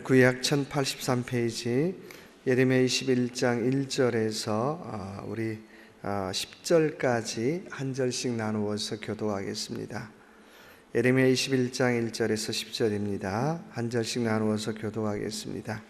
구약 1083페이지 예레미야 21장 1절에서 우리 10절까지 한 절씩 나누어서 교도하겠습니다. 예레미야 21장 1절에서 10절입니다. 한 절씩 나누어서 교도하겠습니다.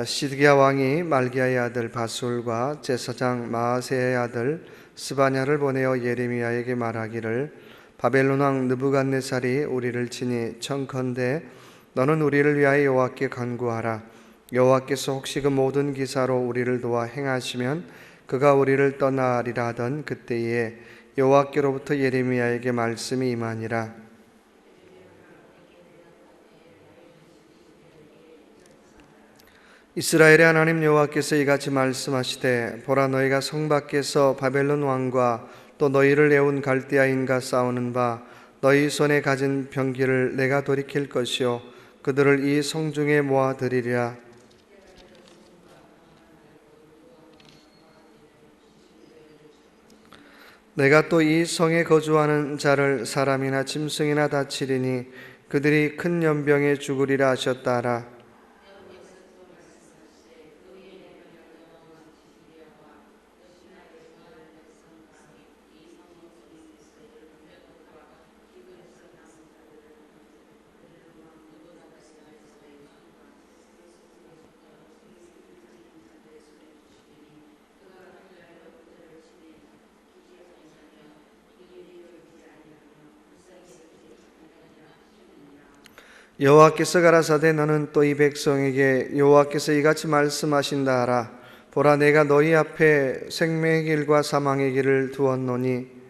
시드기야 왕이 말기야의 아들 바술과 제사장 마아세야의 아들 스바냐를 보내어 예레미야에게 말하기를 바벨론 왕 느부갓네살이 우리를 치니 청컨대 너는 우리를 위하여 여호와께 간구하라. 여호와께서 혹시 그 모든 기사로 우리를 도와 행하시면 그가 우리를 떠나리라 하던 그때에 여호와께로부터 예레미야에게 말씀이 임하니라. 이스라엘의 하나님 여호와께서 이같이 말씀하시되 보라, 너희가 성 밖에서 바벨론 왕과 또 너희를 애운 갈대아인과 싸우는 바 너희 손에 가진 병기를 내가 돌이킬 것이요 그들을 이 성중에 모아들이리라. 내가 또 이 성에 거주하는 자를 사람이나 짐승이나 다치리니 그들이 큰 연병에 죽으리라 하셨다 하라. 여호와께서 가라사대 너는 또 이 백성에게 여호와께서 이같이 말씀하신다 하라. 보라, 내가 너희 앞에 생명의 길과 사망의 길을 두었노니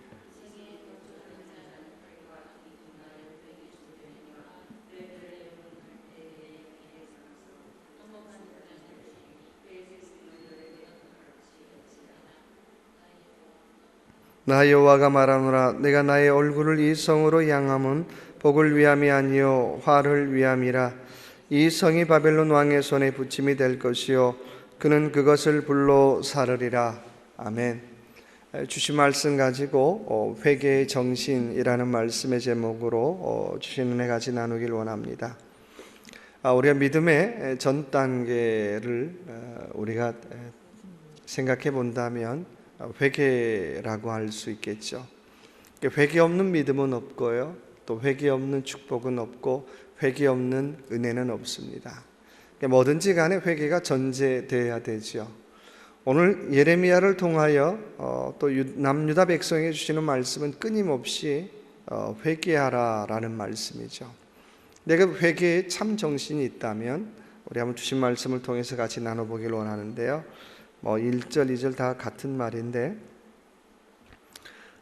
나 여호와가 말하노라. 내가 나의 얼굴을 이 성으로 향함은 복을 위함이 아니요 화를 위함이라. 이 성이 바벨론 왕의 손에 붙임이 될 것이요 그는 그것을 불로 사르리라. 아멘. 주신 말씀 가지고 회개의 정신이라는 말씀의 제목으로 주신 은혜 같이 나누길 원합니다. 우리가 믿음의 전 단계를 우리가 생각해 본다면 회개라고 할 수 있겠죠. 회개 없는 믿음은 없고요, 또 회개 없는 축복은 없고 회개 없는 은혜는 없습니다. 뭐든지 간에 회개가 전제되어야 되죠. 오늘 예레미야를 통하여 또 남유다 백성에게 주시는 말씀은 끊임없이 회개하라라는 말씀이죠. 내가 회개에 참 정신이 있다면 우리 한번 주신 말씀을 통해서 같이 나눠보길 원하는데요. 1절, 2절 다 같은 말인데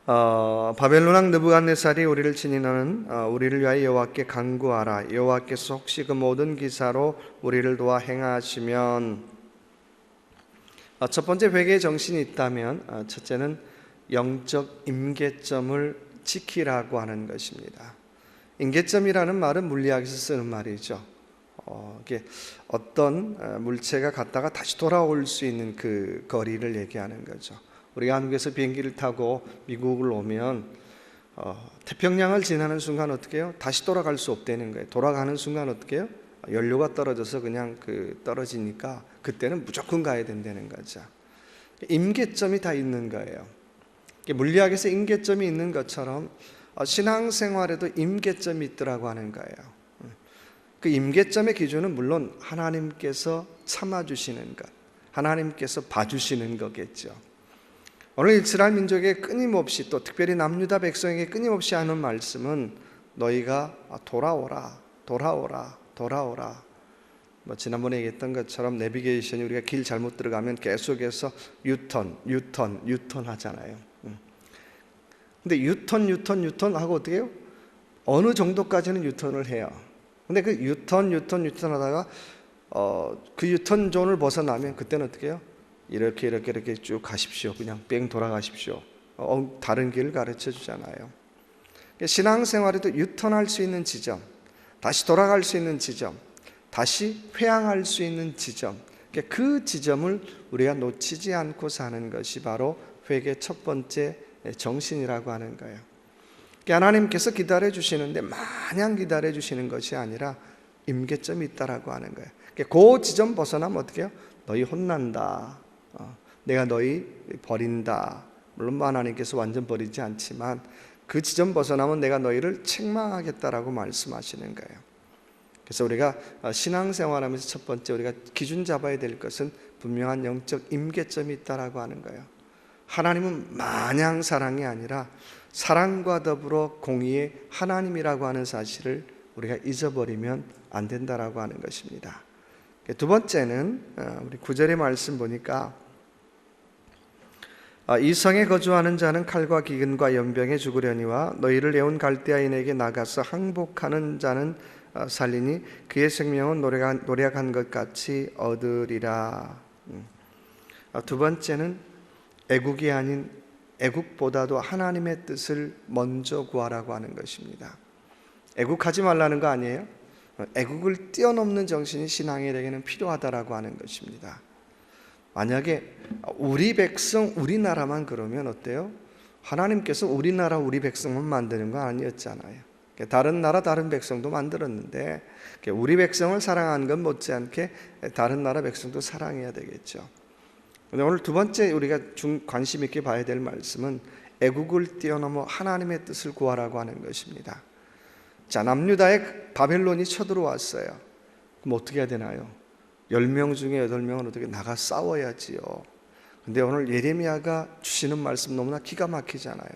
바벨론 왕 느부갓네살이 우리를 치니 너는 우리를 위하여 여호와께 간구하라. 여호와께서 혹시 그 모든 기사로 우리를 도와 행하시면, 첫 번째 회개의 정신이 있다면 첫째는 영적 임계점을 지키라고 하는 것입니다. 임계점이라는 말은 물리학에서 쓰는 말이죠. 이게 어떤 물체가 갔다가 다시 돌아올 수 있는 그 거리를 얘기하는 거죠. 우리가 한국에서 비행기를 타고 미국을 오면 태평양을 지나는 순간 어떻게 해요? 다시 돌아갈 수 없다는 거예요. 돌아가는 순간 어떻게 해요? 연료가 떨어져서 그냥 떨어지니까 그때는 무조건 가야 된다는 거죠. 임계점이 다 있는 거예요. 물리학에서 임계점이 있는 것처럼 신앙생활에도 임계점이 있더라고 하는 거예요. 그 임계점의 기준은 물론 하나님께서 참아주시는 것, 하나님께서 봐주시는 거겠죠. 오늘 이스라엘 민족에 끊임없이, 또 특별히 남유다 백성에게 끊임없이 하는 말씀은 너희가 돌아오라, 돌아오라, 돌아오라. 지난번에 얘기했던 것처럼 내비게이션이 우리가 길 잘못 들어가면 계속해서 유턴 하잖아요. 근데 유턴 하고 어떻게 해요? 어느 정도까지는 유턴을 해요. 근데 그 유턴 하다가 그 유턴 존을 벗어나면 그때는 어떻게 해요? 이렇게 쭉 가십시오. 그냥 뺑 돌아가십시오. 다른 길을 가르쳐 주잖아요. 신앙생활에도 유턴할 수 있는 지점, 다시 돌아갈 수 있는 지점, 다시 회항할 수 있는 지점, 그 지점을 우리가 놓치지 않고 사는 것이 바로 회개의 첫 번째 정신이라고 하는 거예요. 하나님께서 기다려 주시는데 마냥 기다려 주시는 것이 아니라 임계점이 있다라고 하는 거예요. 그 지점 벗어나면 어떻게 해요? 너희 혼난다. 내가 너희 버린다. 물론 하나님께서 완전 버리지 않지만 그 지점 벗어나면 내가 너희를 책망하겠다라고 말씀하시는 거예요. 그래서 우리가 신앙생활하면서 첫 번째 우리가 기준 잡아야 될 것은 분명한 영적 임계점이 있다라고 하는 거예요. 하나님은 마냥 사랑이 아니라 사랑과 더불어 공의의 하나님이라고 하는 사실을 우리가 잊어버리면 안 된다라고 하는 것입니다. 두 번째는 우리 9절의 말씀 보니까 이 성에 거주하는 자는 칼과 기근과 연병에 죽으려니와 너희를 애운 갈대아인에게 나가서 항복하는 자는 살리니 그의 생명은 노력한 것 같이 얻으리라. 두 번째는 애국이 아닌 애국보다도 하나님의 뜻을 먼저 구하라고 하는 것입니다. 애국하지 말라는 거 아니에요? 애국을 뛰어넘는 정신이 신앙인에게는 필요하다라고 하는 것입니다. 만약에 우리 백성 우리나라만 그러면 어때요? 하나님께서 우리나라 우리 백성만 만드는 거 아니었잖아요. 다른 나라 다른 백성도 만들었는데 우리 백성을 사랑하는 건 못지않게 다른 나라 백성도 사랑해야 되겠죠. 근데 오늘 두 번째 우리가 관심 있게 봐야 될 말씀은 애국을 뛰어넘어 하나님의 뜻을 구하라고 하는 것입니다. 자, 남유다에 바벨론이 쳐들어왔어요. 그럼 어떻게 해야 되나요? 10명 중에 8명은 어떻게 나가 싸워야지요. 근데 오늘 예레미야가 주시는 말씀 너무나 기가 막히잖아요.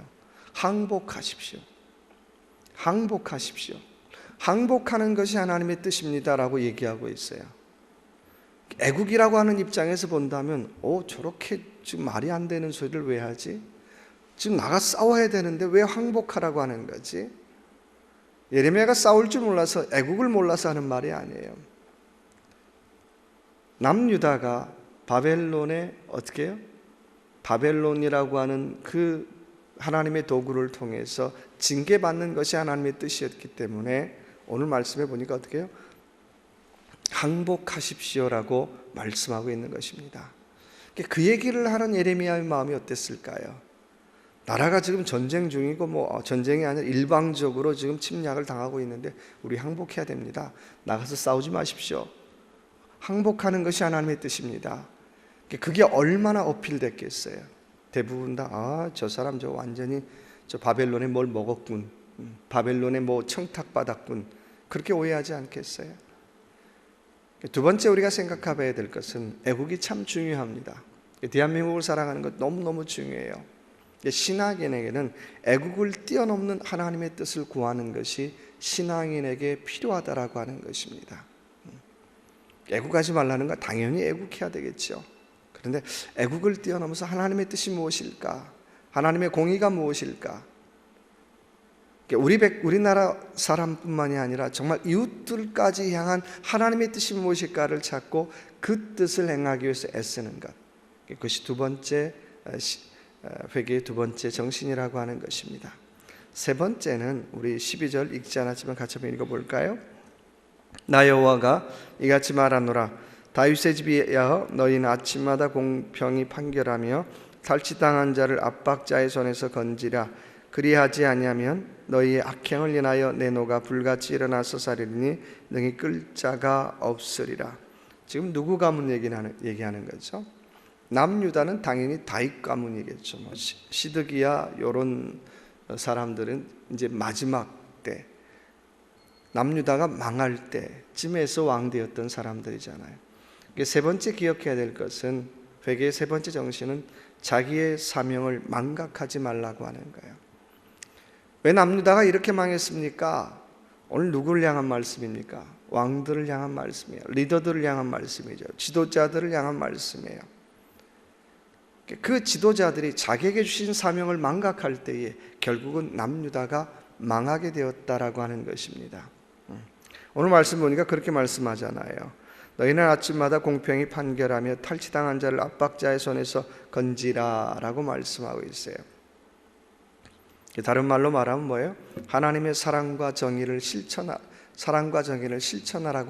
항복하십시오. 항복하십시오. 항복하는 것이 하나님의 뜻입니다라고 얘기하고 있어요. 애국이라고 하는 입장에서 본다면 저렇게 지금 말이 안 되는 소리를 왜 하지? 지금 나가 싸워야 되는데 왜 항복하라고 하는 거지? 예레미야가 싸울 줄 몰라서 애국을 몰라서 하는 말이 아니에요. 남유다가 바벨론에 어떻게 해요? 바벨론이라고 하는 그 하나님의 도구를 통해서 징계받는 것이 하나님의 뜻이었기 때문에 오늘 말씀해 보니까 어떻게 해요? 항복하십시오라고 말씀하고 있는 것입니다. 그 얘기를 하는 예레미야의 마음이 어땠을까요? 나라가 지금 전쟁 중이고 전쟁이 아니라 일방적으로 지금 침략을 당하고 있는데 우리 항복해야 됩니다. 나가서 싸우지 마십시오. 항복하는 것이 하나님의 뜻입니다. 그게 얼마나 어필됐겠어요. 대부분 다 저 사람 저 완전히 저 바벨론에 뭘 먹었군, 바벨론에 청탁받았군, 그렇게 오해하지 않겠어요? 두 번째 우리가 생각해봐야 될 것은 애국이 참 중요합니다. 대한민국을 사랑하는 것 너무너무 중요해요. 신앙인에게는 애국을 뛰어넘는 하나님의 뜻을 구하는 것이 신앙인에게 필요하다라고 하는 것입니다. 애국하지 말라는 건 당연히 애국해야 되겠죠. 그런데 애국을 뛰어넘어서 하나님의 뜻이 무엇일까? 하나님의 공의가 무엇일까? 우리나라 사람뿐만이 아니라 정말 이웃들까지 향한 하나님의 뜻이 무엇일까를 찾고 그 뜻을 행하기 위해서 애쓰는 것, 그것이 두 번째 회개의 두 번째 정신이라고 하는 것입니다. 세 번째는 우리 12절 읽지 않았지만 같이 한번 읽어볼까요? 나 여호와가 이같이 말하노라. 다윗의 집이여, 너희는 아침마다 공평히 판결하며 탈취당한 자를 압박자의 손에서 건지라. 그리하지 아니하면 너희의 악행을 인하여 내 노가 불같이 일어나서 사리니 능히 끌 자가 없으리라. 지금 누구 가문 얘기하는 거죠? 남유다는 당연히 다윗 가문이겠죠. 시드기야 이런 사람들은 이제 마지막 때, 남유다가 망할 때쯤에서 왕되었던 사람들이잖아요. 세 번째 기억해야 될 것은, 회개의 세 번째 정신은 자기의 사명을 망각하지 말라고 하는 거예요. 왜 남유다가 이렇게 망했습니까? 오늘 누구를 향한 말씀입니까? 왕들을 향한 말씀이에요. 리더들을 향한 말씀이죠. 지도자들을 향한 말씀이에요. 그 지도자들이 자기에게 주신 사명을 망각할 때에 결국은 남유다가 망하게 되었다라고 하는 것입니다. 오늘 말씀 보니까 그렇게 말씀하잖아요. 너희는 아침마다 공평히 판결하며 탈취당한 자를 압박자의 손에서 건지라 라고 말씀하고 있어요. 다른 말로 말하면 뭐예요? 하나님의 사랑과 정의를 실천하라고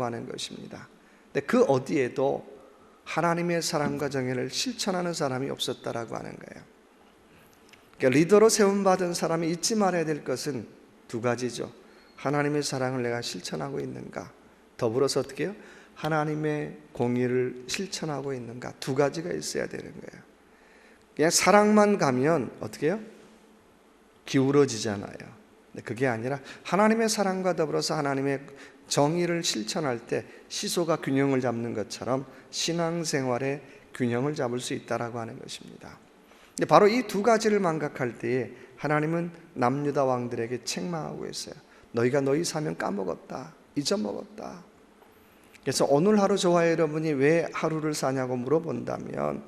하는 것입니다. 근데 그 어디에도 하나님의 사랑과 정의를 실천하는 사람이 없었다라고 하는 거예요. 그러니까 리더로 세움받은 사람이 잊지 말아야 될 것은 두 가지죠. 하나님의 사랑을 내가 실천하고 있는가? 더불어서 어떻게 해요? 하나님의 공의를 실천하고 있는가? 두 가지가 있어야 되는 거예요. 그냥 사랑만 가면 어떻게 해요? 기울어지잖아요. 근데 그게 아니라 하나님의 사랑과 더불어서 하나님의 정의를 실천할 때 시소가 균형을 잡는 것처럼 신앙생활에 균형을 잡을 수 있다라고 하는 것입니다. 근데 바로 이 두 가지를 망각할 때에 하나님은 남유다 왕들에게 책망하고 있어요. 너희가 너희 사명 까먹었다, 잊어먹었다. 그래서 오늘 하루 저와 여러분이 왜 하루를 사냐고 물어본다면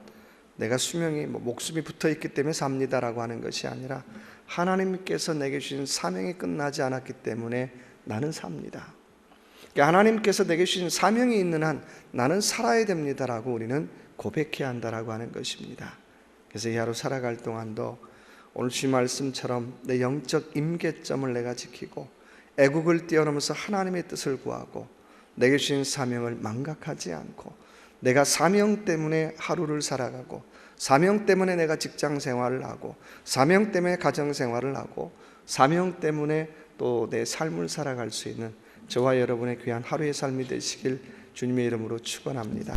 내가 수명이 목숨이 붙어있기 때문에 삽니다라고 하는 것이 아니라 하나님께서 내게 주신 사명이 끝나지 않았기 때문에 나는 삽니다. 그러니까 하나님께서 내게 주신 사명이 있는 한 나는 살아야 됩니다라고 우리는 고백해야 한다라고 하는 것입니다. 그래서 이 하루 살아갈 동안도 오늘 주신 말씀처럼 내 영적 임계점을 내가 지키고 애국을 뛰어넘어서 하나님의 뜻을 구하고 내게 주신 사명을 망각하지 않고 내가 사명 때문에 하루를 살아가고 사명 때문에 내가 직장 생활을 하고 사명 때문에 가정 생활을 하고 사명 때문에 또 내 삶을 살아갈 수 있는 저와 여러분의 귀한 하루의 삶이 되시길 주님의 이름으로 축원합니다.